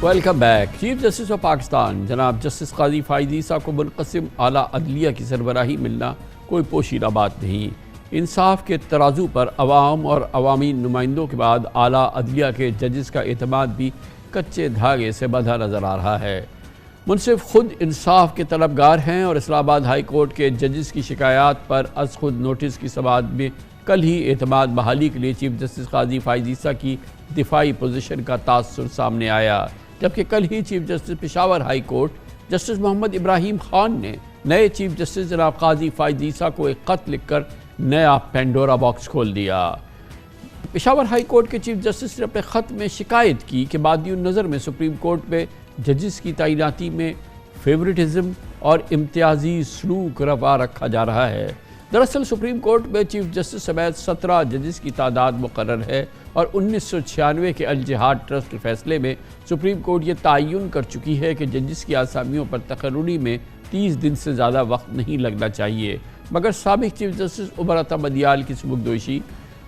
Welcome back. Chief justice of Pakistan جناب justice قاضی فائز عیسیٰ کو منقسم اعلیٰ عدلیہ کی سربراہی ملنا کوئی پوشیدہ بات نہیں۔ انصاف کے ترازو پر عوام اور عوامی نمائندوں کے بعد اعلیٰ عدلیہ کے ججز کا اعتماد بھی کچے دھاگے سے بندھا نظر آ رہا ہے۔ منصف خود انصاف کے طلبگار ہیں اور اسلام آباد ہائی کورٹ کے ججز کی شکایات پر از خود نوٹس کی سماعت میں کل ہی اعتماد بحالی کے لیے چیف جسٹس قاضی فائز عیسیٰ کی دفاعی پوزیشن کا تاثر سامنے آیا، جبکہ کل ہی chief justice Peshawar high court justice Muhammad Ibrahim Khan نے نئے چیف جسٹس جناب قاضی فائز عیسیٰ کو ایک خط لکھ کر نیا پینڈورا باکس کھول دیا۔ پشاور ہائی کورٹ کے چیف جسٹس نے اپنے خط میں شکایت کی کہ بادی النظر میں سپریم کورٹ میں ججز کی تعیناتی میں فیورٹزم اور امتیازی سلوک روا رکھا جا رہا ہے۔ دراصل سپریم کورٹ میں چیف جسٹس سمیت 17 ججز کی تعداد مقرر ہے اور 1996 کے الجہاد ٹرسٹ کے فیصلے میں سپریم کورٹ یہ تعین کر چکی ہے کہ ججز کی آسامیوں پر تقرری میں 30 دن سے زیادہ وقت نہیں لگنا چاہیے، مگر سابق چیف جسٹس عمر عطا بدیال کی سبکدوشی،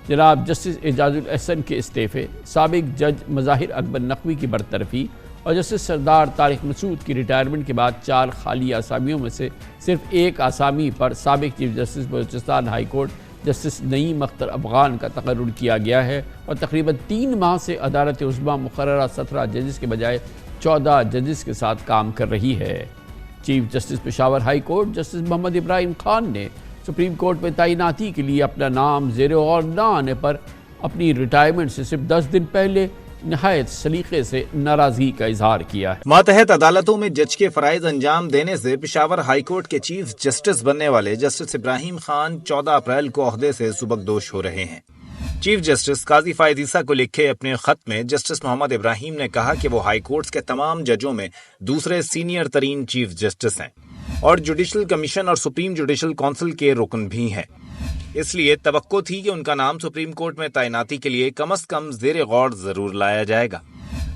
جناب جسٹس اعجاز الاحسن کے استعفے، سابق جج مظاہر اکبر نقوی کی برطرفی اور جسٹس سردار طارق مسعود کی ریٹائرمنٹ کے بعد 4 خالی آسامیوں میں سے صرف ایک آسامی پر سابق chief justice Balochistan high court justice Naeem Akhtar Afghan کا تقرر کیا گیا ہے اور تقریباً 3 ماہ سے عدالت عظمیٰ مقررہ 17 ججز کے بجائے 14 ججز کے ساتھ کام کر رہی ہے۔ Chief justice Peshawar high court justice Muhammad Ibrahim Khan نے سپریم کورٹ میں تعیناتی کے لیے اپنا نام زیر غور نہ آنے پر اپنی ریٹائرمنٹ سے صرف 10 دن پہلے نہایت سلیقے سے ناراضگی کا اظہار کیا ہے۔ ماتحت عدالتوں میں جج کے فرائض انجام دینے سے پشاور ہائی کورٹ کے چیف جسٹس بننے والے جسٹس ابراہیم خان 14 اپریل کو عہدے سے سبکدوش ہو رہے ہیں۔ چیف جسٹس قاضی فائز عیسیٰ کو لکھے اپنے خط میں جسٹس محمد ابراہیم نے کہا کہ وہ ہائی کورٹس کے تمام ججوں میں دوسرے سینئر ترین چیف جسٹس ہیں اور جوڈیشل کمیشن اور سپریم جوڈیشل کونسل کے رکن بھی ہیں، اس لیے توقع تھی کہ ان کا نام سپریم کورٹ میں تعیناتی کے لیے کم از کم زیر غور ضرور لایا جائے گا۔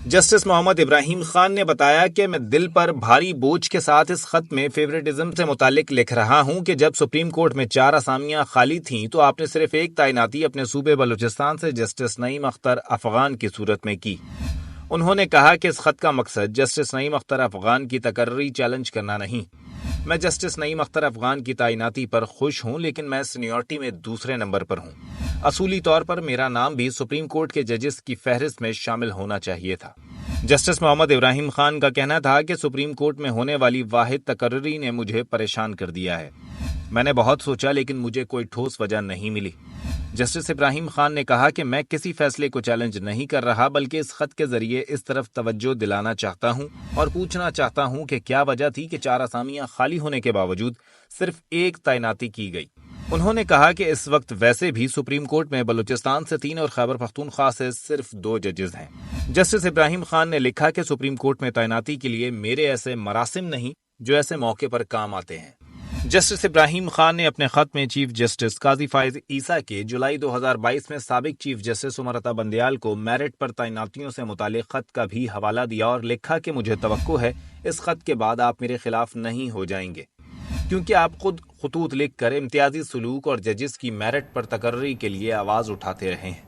جسٹس محمد ابراہیم خان نے بتایا کہ میں دل پر بھاری بوجھ کے ساتھ اس خط میں فیورٹزم سے متعلق لکھ رہا ہوں کہ جب سپریم کورٹ میں 4 آسامیاں خالی تھیں تو آپ نے صرف ایک تعیناتی اپنے صوبے بلوچستان سے جسٹس نعیم اختر افغان کی صورت میں کی۔ انہوں نے کہا کہ اس خط کا مقصد جسٹس نعیم اختر افغان کی تقرری چیلنج کرنا نہیں۔ میں جسٹس نعیم اختر افغان کی تعیناتی پر خوش ہوں، لیکن میں سینیورٹی میں دوسرے نمبر پر ہوں۔ اصولی طور پر میرا نام بھی سپریم کورٹ کے ججز کی فہرست میں شامل ہونا چاہیے تھا۔ جسٹس محمد ابراہیم خان کا کہنا تھا کہ سپریم کورٹ میں ہونے والی واحد تقرری نے مجھے پریشان کر دیا ہے۔ میں نے بہت سوچا لیکن مجھے کوئی ٹھوس وجہ نہیں ملی۔ جسٹس ابراہیم خان نے کہا کہ میں کسی فیصلے کو چیلنج نہیں کر رہا، بلکہ اس خط کے ذریعے اس طرف توجہ دلانا چاہتا ہوں اور پوچھنا چاہتا ہوں کہ کیا وجہ تھی کہ 4 آسامیاں خالی ہونے کے باوجود صرف ایک تعیناتی کی گئی۔ انہوں نے کہا کہ اس وقت ویسے بھی سپریم کورٹ میں بلوچستان سے 3 اور خیبر پختونخوا سے صرف 2 ججز ہیں۔ جسٹس ابراہیم خان نے لکھا کہ سپریم کورٹ میں تعیناتی کے لیے میرے ایسے مراسم نہیں جو ایسے موقع پر کام آتے ہیں۔ جسٹس ابراہیم خان نے اپنے خط میں چیف جسٹس قاضی فائز عیسیٰ کے جولائی 2022 میں سابق چیف جسٹس عمر عطا بدیال کو میرٹ پر تعیناتیوں سے متعلق خط کا بھی حوالہ دیا اور لکھا کہ مجھے توقع ہے اس خط کے بعد آپ میرے خلاف نہیں ہو جائیں گے، کیونکہ آپ خود خطوط لکھ کر امتیازی سلوک اور ججز کی میرٹ پر تقرری کے لیے آواز اٹھاتے رہے ہیں۔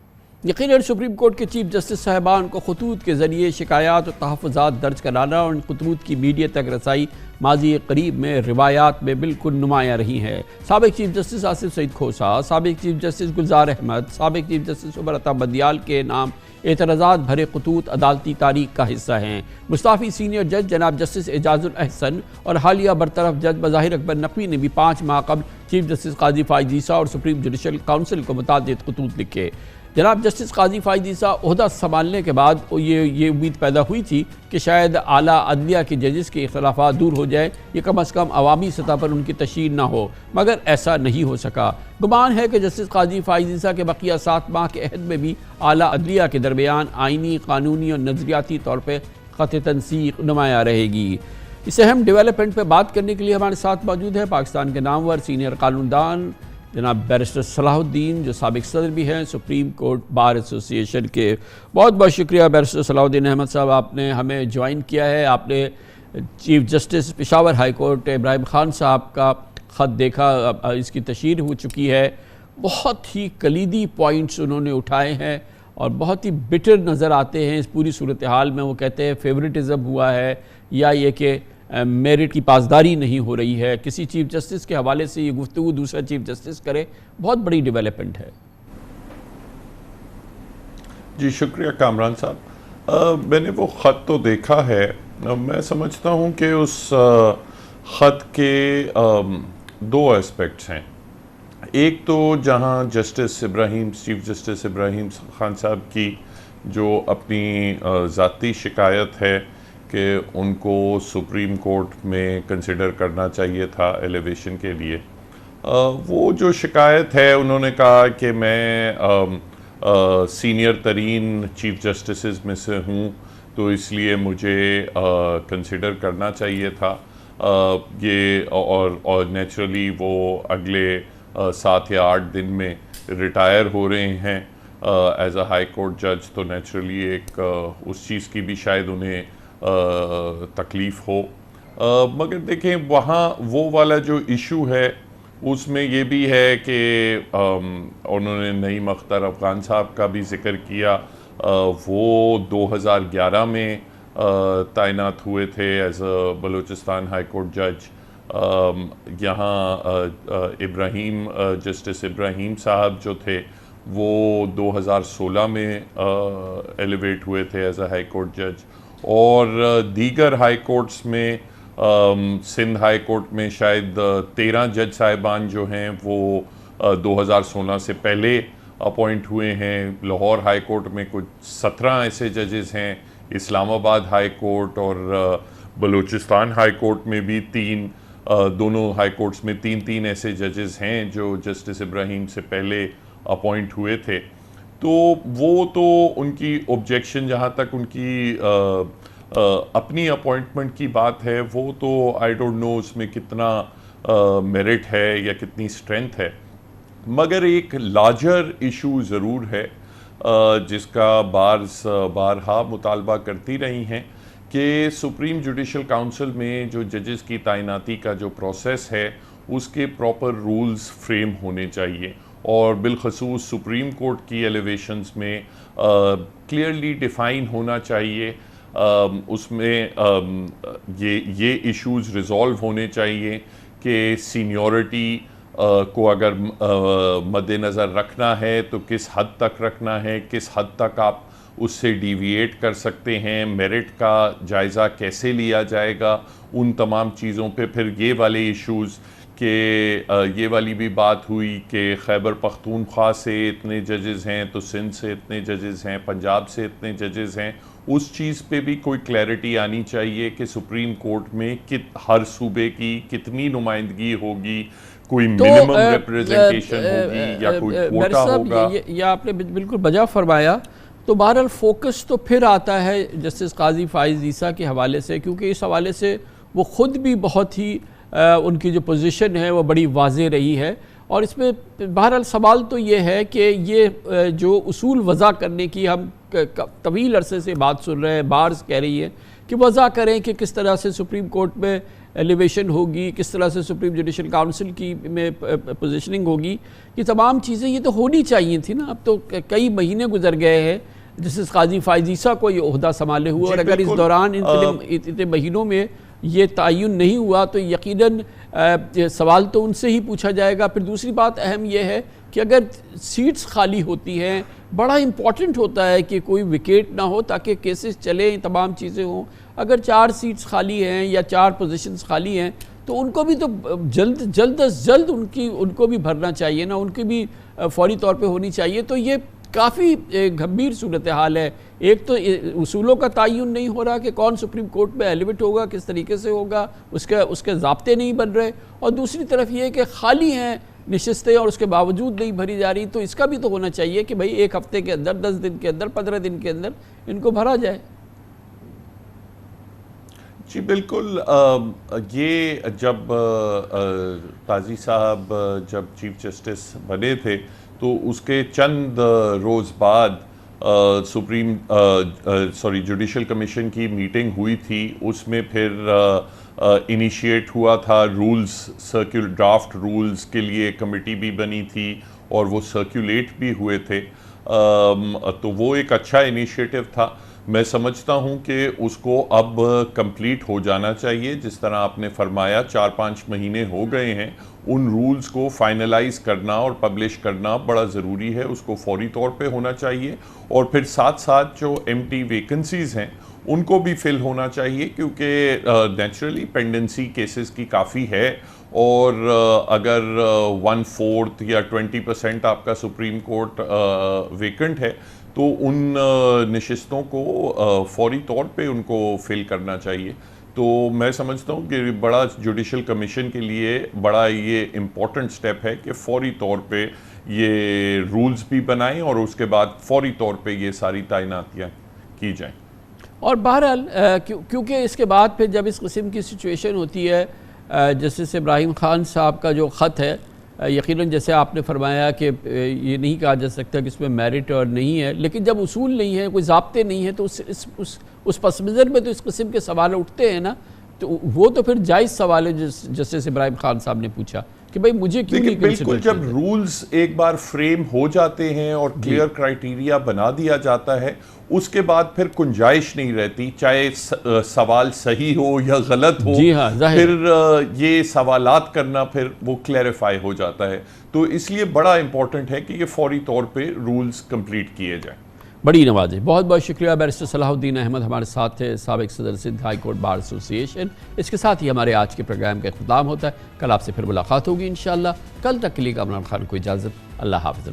یقیناً سپریم کورٹ کے چیف جسٹس صاحبان کو خطوط کے ذریعے شکایات و تحفظات درج کرانا اور ان خطوط کی میڈیا تک رسائی ماضی قریب میں روایات میں بالکل نمایاں رہی ہے۔ سابق چیف جسٹس آصف سعید کھوسہ، سابق چیف جسٹس گلزار احمد، سابق چیف جسٹس عمر عطا بدیال کے نام اعتراضات بھرے خطوط عدالتی تاریخ کا حصہ ہیں۔ مستعفی سینئر جج جناب جسٹس اعجاز الاحسن اور حالیہ برطرف جج مظاہر اکبر نقوی نے بھی 5 ماہ قبل چیف جسٹس قاضی فائز عیسیٰ اور سپریم جوڈیشل کونسل کو متعدد خطوط لکھے۔ جناب جسٹس قاضی فائز عیسیٰ عہدہ سنبھالنے کے بعد یہ امید پیدا ہوئی تھی کہ شاید اعلیٰ عدلیہ کے ججز کے اختلافات دور ہو جائے، یہ کم از کم عوامی سطح پر ان کی تشہیر نہ ہو، مگر ایسا نہیں ہو سکا۔ گمان ہے کہ جسٹس قاضی فائز عیسیٰ کے بقیہ 7 ماہ کے عہد میں بھی اعلیٰ عدلیہ کے درمیان آئینی، قانونی اور نظریاتی طور پہ خط تنسیق نمایاں رہے گی۔ اس اہم ڈیولپمنٹ پہ بات کرنے کے لیے ہمارے ساتھ موجود ہے پاکستان کے نامور سینئر قانون دان جناب بیرسٹر صلاح الدین، جو سابق صدر بھی ہیں سپریم کورٹ بار ایسوسی ایشن کے۔ بہت بہت شکریہ بیرسٹر صلاح الدین احمد صاحب، آپ نے ہمیں جوائن کیا ہے۔ آپ نے chief justice Peshawar high court Ibrahim Khan صاحب کا خط دیکھا، اس کی تشہیر ہو چکی ہے، بہت ہی کلیدی پوائنٹس انہوں نے اٹھائے ہیں اور بہت ہی بٹر نظر آتے ہیں اس پوری صورتحال میں. وہ کہتے ہیں فیورٹزم ہوا ہے یا یہ کہ میرٹ کی پاسداری نہیں ہو رہی ہے. کسی چیف جسٹس کے حوالے سے یہ گفتگو دوسرا چیف جسٹس کرے, بہت بڑی ڈیولپمنٹ ہے. جی شکریہ کامران صاحب. میں نے وہ خط تو دیکھا ہے. میں سمجھتا ہوں کہ اس خط کے دو اسپیکٹس ہیں. ایک تو جہاں چیف جسٹس ابراہیم خان صاحب کی جو اپنی ذاتی شکایت ہے کہ ان کو سپریم کورٹ میں کنسیڈر کرنا چاہیے تھا ایلیویشن کے لیے, وہ جو شکایت ہے انہوں نے کہا کہ میں سینئر ترین چیف جسٹسز میں سے ہوں تو اس لیے مجھے کنسیڈر کرنا چاہیے تھا. یہ اور نیچرلی وہ اگلے 7 یا 8 دن میں ریٹائر ہو رہے ہیں ایز اے ہائی کورٹ جج, تو نیچرلی ایک اس چیز کی بھی شاید انہیں تکلیف ہو. مگر دیکھیں وہاں وہ والا جو ایشو ہے اس میں یہ بھی ہے کہ انہوں نے نعیم اختر افغان صاحب کا بھی ذکر کیا. وہ 2011 میں تعینات ہوئے تھے as a Balochistan high court جج. یہاں جسٹس ابراہیم صاحب جو تھے وہ 2016 میں ایلیویٹ ہوئے تھے ایز اے ہائی کورٹ جج. اور دیگر ہائی کورٹس میں سندھ ہائی کورٹ میں شاید 13 جج صاحبان جو ہیں وہ 2016 سے پہلے اپوائنٹ ہوئے ہیں. لاہور ہائی کورٹ میں کچھ 17 ایسے ججز ہیں. اسلام آباد ہائی کورٹ اور بلوچستان ہائی کورٹ میں بھی دونوں ہائی کورٹس میں 3 ایسے ججز ہیں جو جسٹس ابراہیم سے پہلے اپوائنٹ ہوئے تھے. تو وہ تو ان کی آبجیکشن جہاں تک ان کی اپنی اپوائنٹمنٹ کی بات ہے وہ تو آئی ڈونٹ نو اس میں کتنا میرٹ ہے یا کتنی اسٹرینتھ ہے. مگر ایک لارجر ایشو ضرور ہے جس کا بارہا مطالبہ کرتی رہی ہیں کہ سپریم جوڈیشل کاؤنسل میں جو ججز کی تعیناتی کا جو پروسیس ہے اس کے پراپر رولز فریم ہونے چاہیے, اور بالخصوص سپریم کورٹ کی ایلیویشنز میں کلیئرلی ڈیفائن ہونا چاہیے. اس میں یہ ایشوز ریزالو ہونے چاہیے کہ سینیورٹی کو اگر مد نظر رکھنا ہے تو کس حد تک رکھنا ہے, کس حد تک آپ اس سے ڈیویٹ کر سکتے ہیں, میرٹ کا جائزہ کیسے لیا جائے گا, ان تمام چیزوں پہ. پھر یہ والے ایشوز کہ یہ والی بھی بات ہوئی کہ خیبر پختونخوا سے اتنے ججز ہیں تو سندھ سے اتنے ججز ہیں, پنجاب سے اتنے ججز ہیں. اس چیز پہ بھی کوئی کلیئرٹی آنی چاہیے کہ سپریم کورٹ میں ہر صوبے کی کتنی نمائندگی ہوگی, کوئی منیمم ریپریزنٹیشن ہوگی یا کوئی کوٹا ہوگا. یہ آپ نے بالکل بجا فرمایا. تو بہرحال فوکس تو پھر آتا ہے جسٹس قاضی فائز عیسیٰ کے حوالے سے, کیونکہ اس حوالے سے وہ خود بھی بہت ہی ان کی جو پوزیشن ہے وہ بڑی واضح رہی ہے. اور اس میں بہرحال سوال تو یہ ہے کہ یہ جو اصول وضع کرنے کی ہم طویل عرصے سے بات سن رہے ہیں, بارز کہہ رہی ہے کہ وضع کریں کہ کس طرح سے سپریم کورٹ میں ایلیویشن ہوگی, کس طرح سے سپریم جوڈیشل کاؤنسل کی میں پوزیشننگ ہوگی. یہ تمام چیزیں یہ تو ہونی چاہیے تھی نا. اب تو کئی مہینے گزر گئے ہیں جسٹس قاضی فائز عیسیٰ کو یہ عہدہ سنبھالے ہوئے, اور اگر اس دوران اتنے مہینوں میں یہ تعین نہیں ہوا تو یقیناً سوال تو ان سے ہی پوچھا جائے گا. پھر دوسری بات اہم یہ ہے کہ اگر سیٹس خالی ہوتی ہیں, بڑا امپورٹنٹ ہوتا ہے کہ کوئی وکیٹ نہ ہو تاکہ کیسز چلیں, تمام چیزیں ہوں. اگر 4 سیٹس خالی ہیں یا 4 پوزیشنز خالی ہیں تو ان کو بھی تو جلد از جلد ان کو بھی بھرنا چاہیے نا, ان کی بھی فوری طور پہ ہونی چاہیے. تو یہ کافی گھمبیر صورتحال ہے. ایک تو اصولوں کا تعین نہیں ہو رہا کہ کون سپریم کورٹ میں ایلیویٹ ہوگا, کس طریقے سے ہوگا, اس کے ضابطے نہیں بن رہے, اور دوسری طرف یہ کہ خالی ہیں نشستیں اور اس کے باوجود نہیں بھری جا رہی. تو اس کا بھی تو ہونا چاہیے کہ بھئی 1 ہفتے کے اندر, 10 دن کے اندر, 15 دن کے اندر ان کو بھرا جائے. جی بالکل. یہ جب قاضی صاحب جب چیف جسٹس بنے تھے تو اس کے چند روز بعد جوڈیشل کمیشن کی میٹنگ ہوئی تھی. اس میں پھر انیشیٹ ہوا تھا ڈرافٹ رولز کے لیے کمیٹی بھی بنی تھی اور وہ سرکولیٹ بھی ہوئے تھے. تو وہ ایک اچھا انیشیٹو تھا. میں سمجھتا ہوں کہ اس کو اب کمپلیٹ ہو جانا چاہیے. جس طرح آپ نے فرمایا 4-5 مہینے ہو گئے ہیں, ان رولز کو فائنلائز کرنا اور پبلش کرنا بڑا ضروری ہے. اس کو فوری طور پہ ہونا چاہیے, اور پھر ساتھ ساتھ جو empty ویکنسیز ہیں ان کو بھی فل ہونا چاہیے, کیونکہ نیچرلی پینڈنسی کیسز کی کافی ہے, اور اگر 1/4 یا 20% آپ کا سپریم کورٹ ویکنٹ ہے تو ان نشستوں کو فوری طور پہ ان کو فل کرنا چاہیے. تو میں سمجھتا ہوں کہ بڑا جوڈیشل کمیشن کے لیے بڑا یہ امپورٹنٹ سٹیپ ہے کہ فوری طور پہ یہ رولز بھی بنائیں اور اس کے بعد فوری طور پہ یہ ساری تعیناتیاں کی جائیں. اور بہرحال کیونکہ اس کے بعد پھر جب اس قسم کی سچویشن ہوتی ہے, جسٹس ابراہیم خان صاحب کا جو خط ہے, یقیناً جیسے آپ نے فرمایا کہ یہ نہیں کہا جا سکتا کہ اس میں میرٹ اور نہیں ہے, لیکن جب اصول نہیں ہے, کوئی ضابطے نہیں ہیں, تو اس پس منظر میں تو اس قسم کے سوال اٹھتے ہیں نا. تو وہ تو پھر جائز سوال ہے جسٹس ابراہیم خان صاحب نے پوچھا کہ بھئی مجھے کیوں نہیں کنسیڈر. بالکل, جب رولز ایک بار فریم ہو جاتے ہیں اور کلیئر کرائیٹیریا بنا دیا جاتا ہے, اس کے بعد پھر گنجائش نہیں رہتی, چاہے سوال صحیح ہو یا غلط ہو. جی ہاں, پھر یہ سوالات کرنا پھر وہ کلیریفائی ہو جاتا ہے. تو اس لیے بڑا امپورٹنٹ ہے کہ یہ فوری طور پہ رولز کمپلیٹ کیے جائیں. بڑی نوازش. بہت بہت شکریہ بیرسٹر صلاح الدین احمد ہمارے ساتھ تھے, سابق صدر سندھ ہائی کورٹ بار ایسوسی ایشن. اس کے ساتھ ہی ہمارے آج کے پروگرام کا اختتام ہوتا ہے. کل آپ سے پھر ملاقات ہوگی انشاءاللہ. کل تک کے لیے کامران خان کو اجازت. اللہ حافظ.